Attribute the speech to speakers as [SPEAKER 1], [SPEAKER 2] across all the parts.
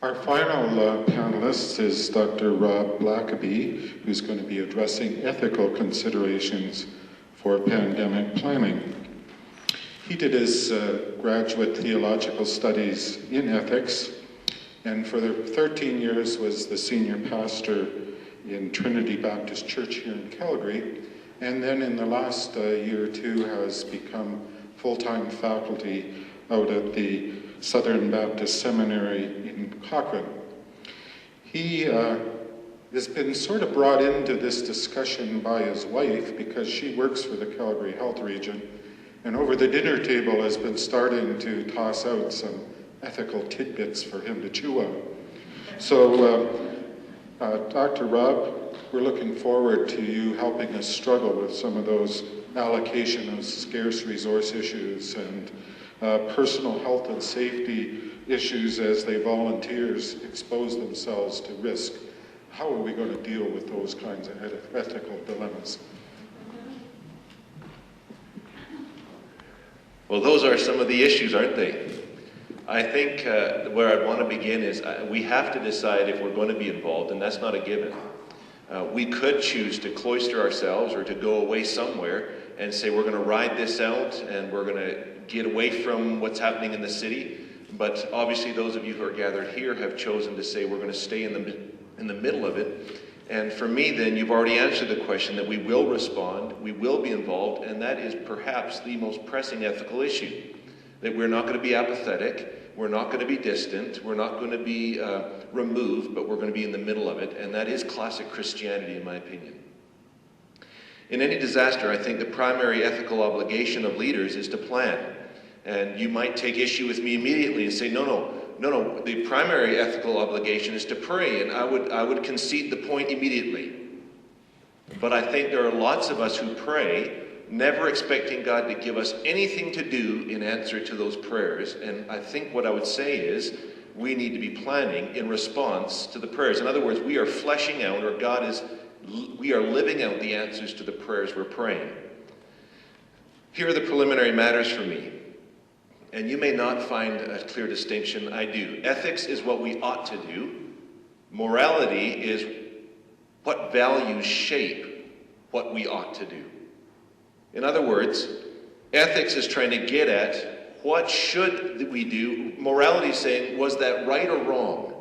[SPEAKER 1] Our final panelist is Dr. Rob Blackaby, who's going to be addressing ethical considerations for pandemic planning. He did his graduate theological studies in ethics, and for 13 years was the senior pastor in Trinity Baptist Church here in Calgary, and then in the last year or two has become full-time faculty out at the Southern Baptist Seminary in Cochrane. He has been sort of brought into this discussion by his wife because she works for the Calgary Health Region, and over the dinner table has been starting to toss out some ethical tidbits for him to chew on. So, Dr. Rob, we're looking forward to you helping us struggle with some of those allocation of scarce resource issues and personal health and safety issues as the volunteers expose themselves to risk. How are we going to deal with those kinds of ethical dilemmas?
[SPEAKER 2] Well, those are some of the issues, aren't they? I think where I'd want to begin is we have to decide if we're going to be involved, and that's not a given. We could choose to cloister ourselves or to go away somewhere and say we're going to ride this out and we're going to get away from what's happening in the city. But obviously those of you who are gathered here have chosen to say we're going to stay in the middle of it. And for me then, you've already answered the question that we will respond, we will be involved, and that is perhaps the most pressing ethical issue. That we're not going to be apathetic, we're not going to be distant, we're not going to be removed, but we're going to be in the middle of it, and that is classic Christianity in my opinion. In any disaster, I think the primary ethical obligation of leaders is to plan. And you might take issue with me immediately and say, no, the primary ethical obligation is to pray, and I would concede the point immediately. But I think there are lots of us who pray, never expecting God to give us anything to do in answer to those prayers. And I think what I would say is we need to be planning in response to the prayers. In other words, we are fleshing out, or we are living out the answers to the prayers we're praying. Here are the preliminary matters for me. And you may not find a clear distinction. I do. Ethics is what we ought to do. Morality is what values shape what we ought to do. In other words, ethics is trying to get at what should we do. Morality is saying, was that right or wrong?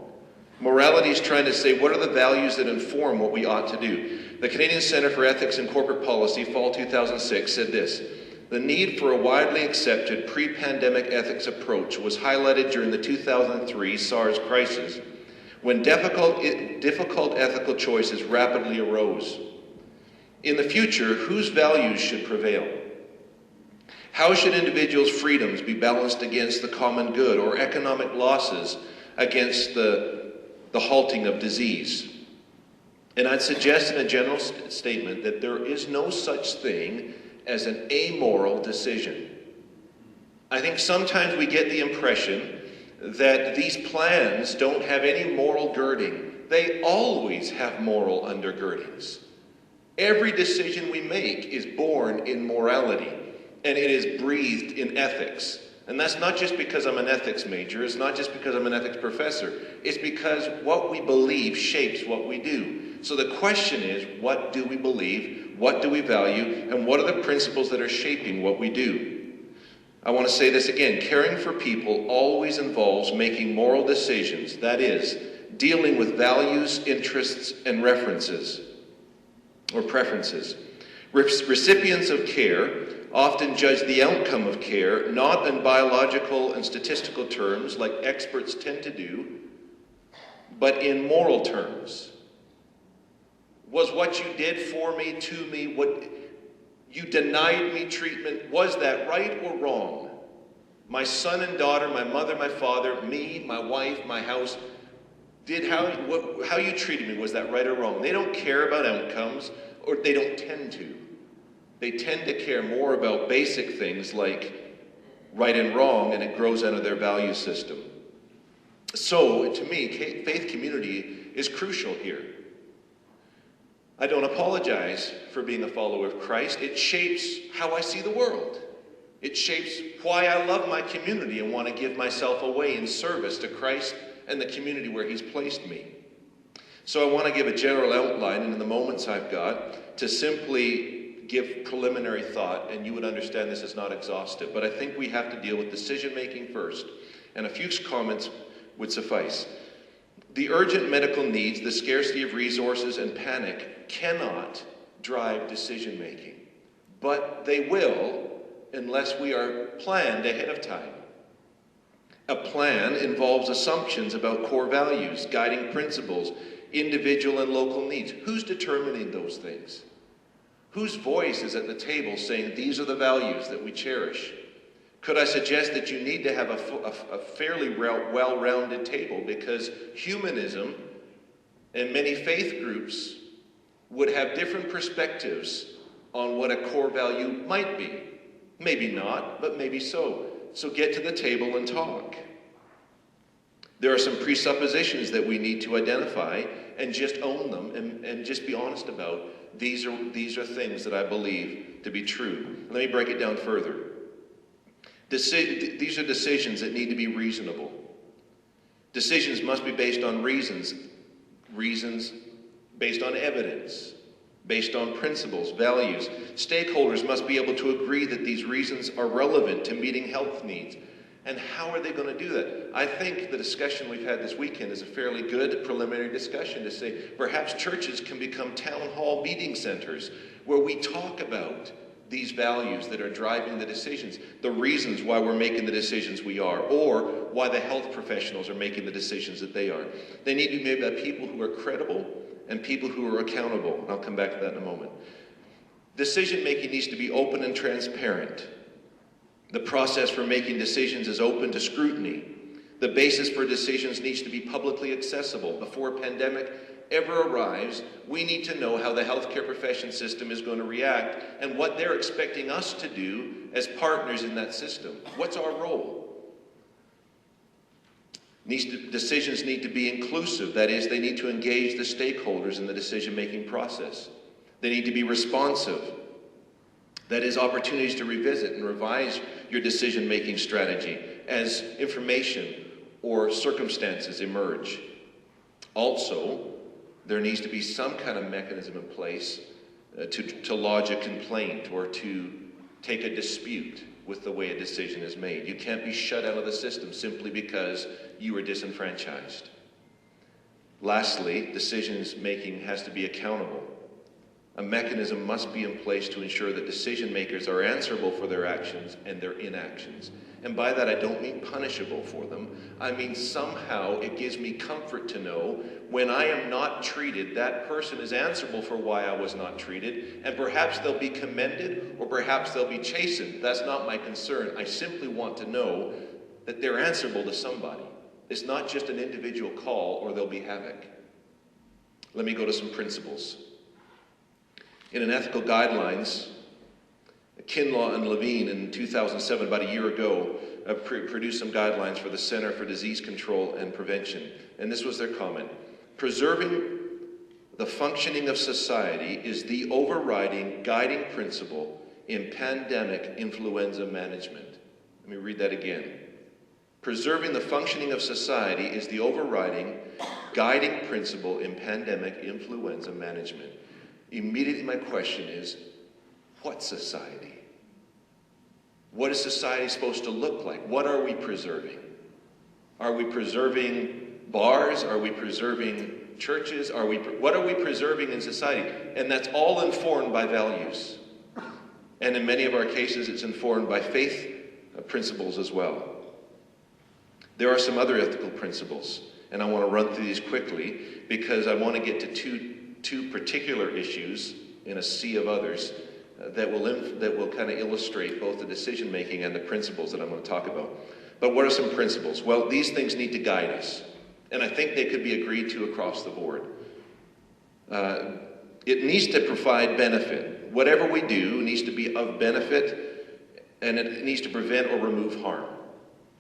[SPEAKER 2] Morality is trying to say, what are the values that inform what we ought to do? The Canadian Centre for Ethics and Corporate Policy, fall 2006, said this: the need for a widely accepted pre-pandemic ethics approach was highlighted during the 2003 SARS crisis, when difficult ethical choices rapidly arose. In the future, whose values should prevail? How should individuals' freedoms be balanced against the common good, or economic losses against the halting of disease? And I'd suggest in a general statement that there is no such thing as an amoral decision. I think sometimes we get the impression that these plans don't have any moral girding. They always have moral undergirdings. Every decision we make is born in morality, and it is breathed in ethics. And that's not just because I'm an ethics major, it's not just because I'm an ethics professor, it's because what we believe shapes what we do. So the question is, what do we believe, what do we value, and what are the principles that are shaping what we do? I want to say this again, caring for people always involves making moral decisions, that is, dealing with values, interests, and references, or preferences. Recipients of care often judge the outcome of care not in biological and statistical terms like experts tend to do, but in moral terms. Was what you did for me, to me, what you denied me treatment, was that right or wrong? My son and daughter, my mother, my father, me, my wife, my house, how you treated me, was that right or wrong? They don't care about outcomes, or they don't tend to. They tend to care more about basic things like right and wrong, and it grows out of their value system. So, to me, faith community is crucial here. I don't apologize for being a follower of Christ. It shapes how I see the world. It shapes why I love my community and want to give myself away in service to Christ and the community where He's placed me. So I want to give a general outline, and in the moments I've got, to simply give preliminary thought, and you would understand this is not exhaustive. But I think we have to deal with decision-making first, and a few comments would suffice. The urgent medical needs, the scarcity of resources, and panic cannot drive decision-making. But they will unless we are planned ahead of time. A plan involves assumptions about core values, guiding principles, individual and local needs. Who's determining those things? Whose voice is at the table saying these are the values that we cherish? Could I suggest that you need to have a fairly well-rounded table, because humanism and many faith groups would have different perspectives on what a core value might be. Maybe not, but maybe so. So get to the table and talk. There are some presuppositions that we need to identify and just own them and just be honest about. These are things that I believe to be true. Let me break it down further. These are decisions that need to be reasonable. Decisions must be based on reasons based on evidence, based on principles, values. Stakeholders must be able to agree that these reasons are relevant to meeting health needs. And how are they going to do that? I think the discussion we've had this weekend is a fairly good preliminary discussion to say perhaps churches can become town hall meeting centers where we talk about these values that are driving the decisions, the reasons why we're making the decisions we are, or why the health professionals are making the decisions that they are. They need to be made by people who are credible and people who are accountable. And I'll come back to that in a moment. Decision-making needs to be open and transparent. The process for making decisions is open to scrutiny. The basis for decisions needs to be publicly accessible. Before a pandemic ever arrives, we need to know how the healthcare profession system is going to react and what they're expecting us to do as partners in that system. What's our role? Decisions need to be inclusive. That is, they need to engage the stakeholders in the decision-making process. They need to be responsive. That is, opportunities to revisit and revise your decision-making strategy as information or circumstances emerge. Also, there needs to be some kind of mechanism in place to lodge a complaint or to take a dispute with the way a decision is made. You can't be shut out of the system simply because you were disenfranchised. Lastly, decision-making has to be accountable. A mechanism must be in place to ensure that decision makers are answerable for their actions and their inactions. And by that I don't mean punishable for them. I mean somehow it gives me comfort to know when I am not treated, that person is answerable for why I was not treated, and perhaps they'll be commended or perhaps they'll be chastened. That's not my concern. I simply want to know that they're answerable to somebody. It's not just an individual call or there'll be havoc. Let me go to some principles. In an ethical guidelines, Kinlaw and Levine in 2007, about a year ago, produced some guidelines for the Center for Disease Control and Prevention. And this was their comment. Preserving the functioning of society is the overriding guiding principle in pandemic influenza management. Let me read that again. Preserving the functioning of society is the overriding guiding principle in pandemic influenza management. Immediately my question is, what society? What is society supposed to look like? What are we preserving? Are we preserving bars? Are we preserving churches? What are we preserving in society? And that's all informed by values. And in many of our cases, it's informed by faith principles as well. There are some other ethical principles, and I want to run through these quickly because I want to get to two particular issues in a sea of others that will kind of illustrate both the decision-making and the principles that I'm going to talk about. But what are some principles? Well, these things need to guide us, and I think they could be agreed to across the board. It needs to provide benefit. Whatever we do needs to be of benefit, and it needs to prevent or remove harm.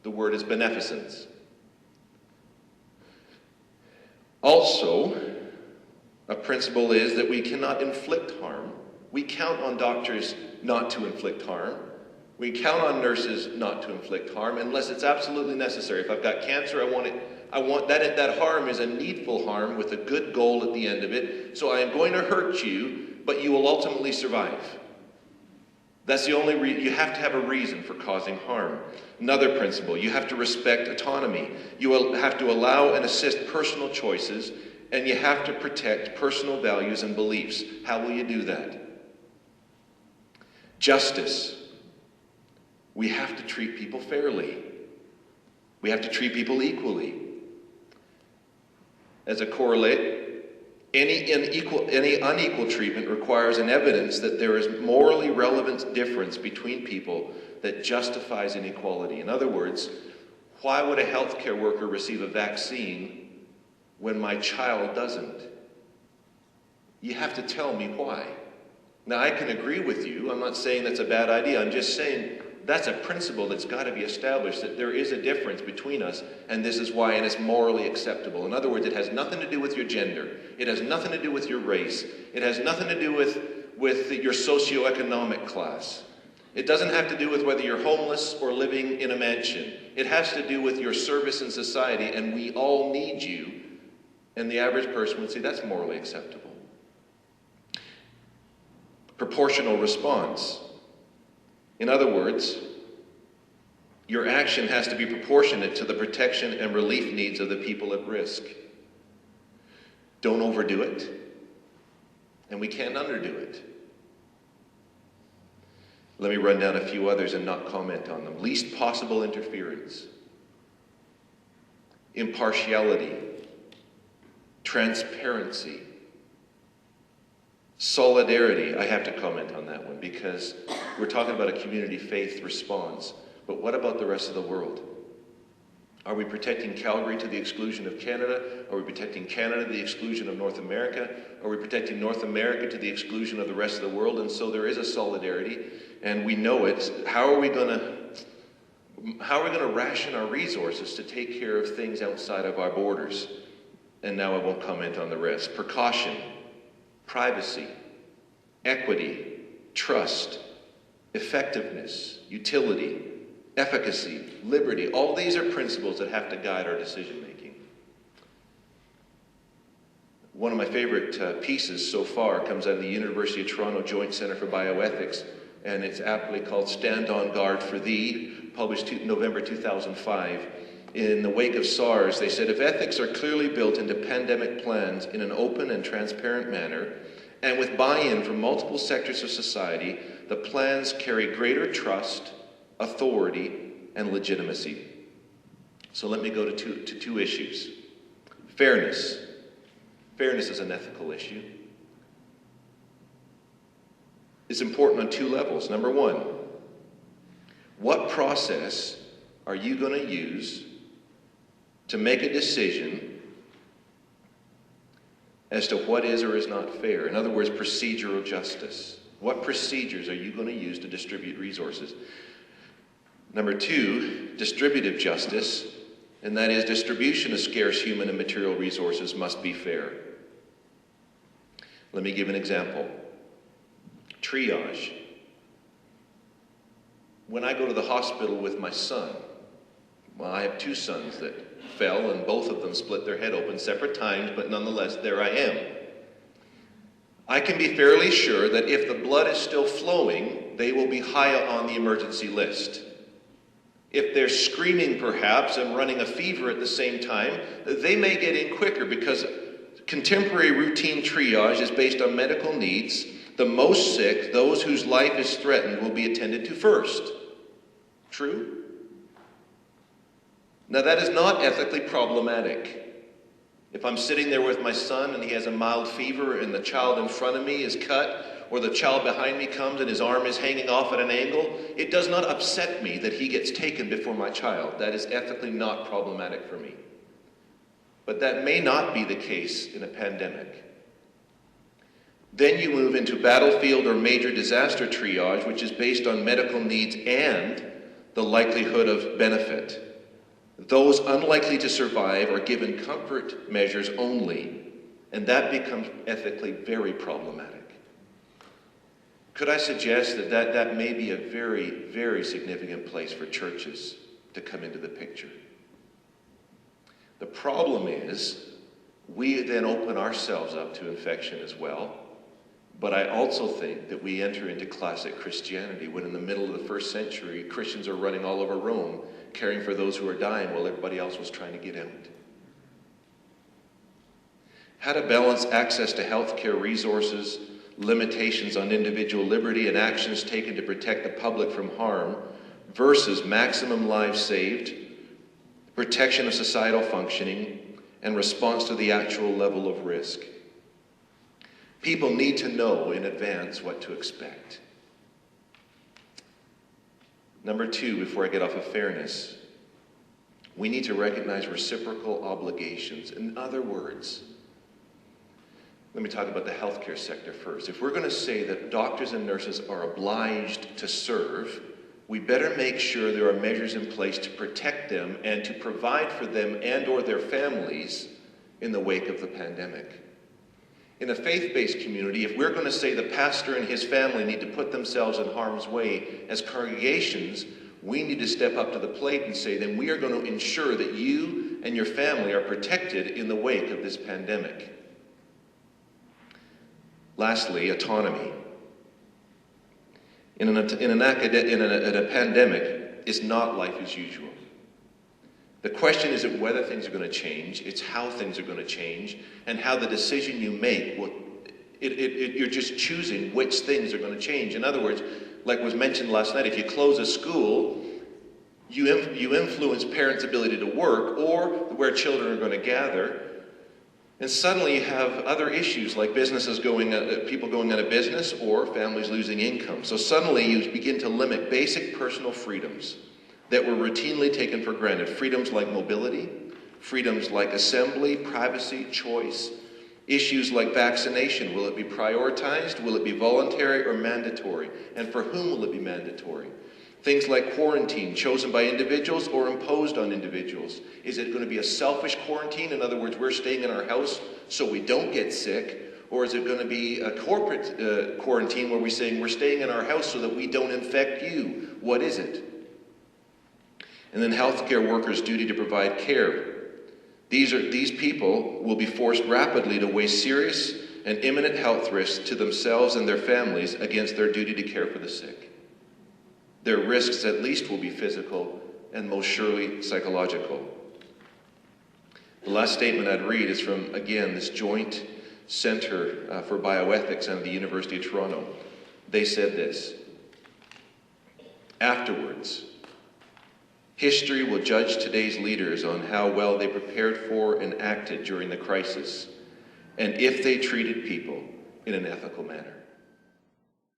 [SPEAKER 2] The word is beneficence. Also, a principle is that we cannot inflict harm. We count on doctors not to inflict harm. We count on nurses not to inflict harm unless it's absolutely necessary. If I've got cancer, I I want that harm is a needful harm with a good goal at the end of it. So I am going to hurt you, but you will ultimately survive. That's the only reason. You have to have a reason for causing harm. Another principle, you have to respect autonomy. You will have to allow and assist personal choices, and you have to protect personal values and beliefs. How will you do that? Justice. We have to treat people fairly. We have to treat people equally. As a correlate, any unequal treatment requires an evidence that there is morally relevant difference between people that justifies inequality. In other words, why would a healthcare worker receive a vaccine when my child doesn't? You have to tell me why. Now, I can agree with you. I'm not saying that's a bad idea. I'm just saying that's a principle that's got to be established, that there is a difference between us, and this is why, and it's morally acceptable. In other words, it has nothing to do with your gender. It has nothing to do with your race. It has nothing to do with your socioeconomic class. It doesn't have to do with whether you're homeless or living in a mansion. It has to do with your service in society, and we all need you. And the average person would say that's morally acceptable. Proportional response. In other words, your action has to be proportionate to the protection and relief needs of the people at risk. Don't overdo it, and we can't underdo it. Let me run down a few others and not comment on them. Least possible interference, impartiality, transparency, solidarity. I have to comment on that one because we're talking about a community faith response. But what about the rest of the world? Are we protecting Calgary to the exclusion of Canada? Are we protecting Canada to the exclusion of North America? Are we protecting North America to the exclusion of the rest of the world? And so there is a solidarity, and we know it. How are we going to ration our resources to take care of things outside of our borders? And now I won't comment on the rest. Precaution, privacy, equity, trust, effectiveness, utility, efficacy, liberty. All these are principles that have to guide our decision making. One of my favorite pieces so far comes out of the University of Toronto Joint Centre for Bioethics, and it's aptly called Stand on Guard for Thee, published November 2005. In the wake of SARS, they said, if ethics are clearly built into pandemic plans in an open and transparent manner, and with buy-in from multiple sectors of society, the plans carry greater trust, authority, and legitimacy. So let me go to two issues. Fairness. Fairness is an ethical issue. It's important on two levels. Number one, what process are you going to use to make a decision as to what is or is not fair? In other words, procedural justice. What procedures are you going to use to distribute resources? Number two, distributive justice, and that is distribution of scarce human and material resources must be fair. Let me give an example. Triage. When I go to the hospital with my son, well, I have two sons that fell, and both of them split their head open separate times, but nonetheless, there I am. I can be fairly sure that if the blood is still flowing, they will be high on the emergency list. If they're screaming perhaps and running a fever at the same time, they may get in quicker because contemporary routine triage is based on medical needs. The most sick, those whose life is threatened, will be attended to first. True? Now that is not ethically problematic. If I'm sitting there with my son and he has a mild fever and the child in front of me is cut, or the child behind me comes and his arm is hanging off at an angle, it does not upset me that he gets taken before my child. That is ethically not problematic for me. But that may not be the case in a pandemic. Then you move into battlefield or major disaster triage, which is based on medical needs and the likelihood of benefit. Those unlikely to survive are given comfort measures only, and that becomes ethically very problematic. Could I suggest that may be a very, very significant place for churches to come into the picture? The problem is, we then open ourselves up to infection as well. But I also think that we enter into classic Christianity when in the middle of the first century, Christians are running all over Rome, caring for those who are dying while everybody else was trying to get out. How to balance access to healthcare resources, limitations on individual liberty, and actions taken to protect the public from harm versus maximum lives saved, protection of societal functioning, and response to the actual level of risk. People need to know in advance what to expect. Number two, before I get off of fairness, we need to recognize reciprocal obligations. In other words, let me talk about the healthcare sector first. If we're going to say that doctors and nurses are obliged to serve, we better make sure there are measures in place to protect them and to provide for them and or their families in the wake of the pandemic. In a faith-based community, if we're going to say the pastor and his family need to put themselves in harm's way as congregations, we need to step up to the plate and say, then we are going to ensure that you and your family are protected in the wake of this pandemic. Lastly, autonomy. In a pandemic, it's not life as usual. The question isn't whether things are going to change, it's how things are going to change, and how the decision you make, you're just choosing which things are going to change. In other words, like was mentioned last night, if you close a school, you influence parents' ability to work or where children are going to gather, and suddenly you have other issues like people going out of business or families losing income. So suddenly you begin to limit basic personal freedoms that were routinely taken for granted. Freedoms like mobility, freedoms like assembly, privacy, choice. Issues like vaccination. Will it be prioritized? Will it be voluntary or mandatory? And for whom will it be mandatory? Things like quarantine, chosen by individuals or imposed on individuals. Is it going to be a selfish quarantine? In other words, we're staying in our house so we don't get sick. Or is it going to be a corporate quarantine where we're saying we're staying in our house so that we don't infect you? What is it? And then healthcare workers' duty to provide care. These people will be forced rapidly to weigh serious and imminent health risks to themselves and their families against their duty to care for the sick. Their risks at least will be physical and most surely psychological. The last statement I'd read is from, again, this Joint Center for Bioethics out of the University of Toronto. They said this: afterwards, history will judge today's leaders on how well they prepared for and acted during the crisis, and if they treated people in an ethical manner.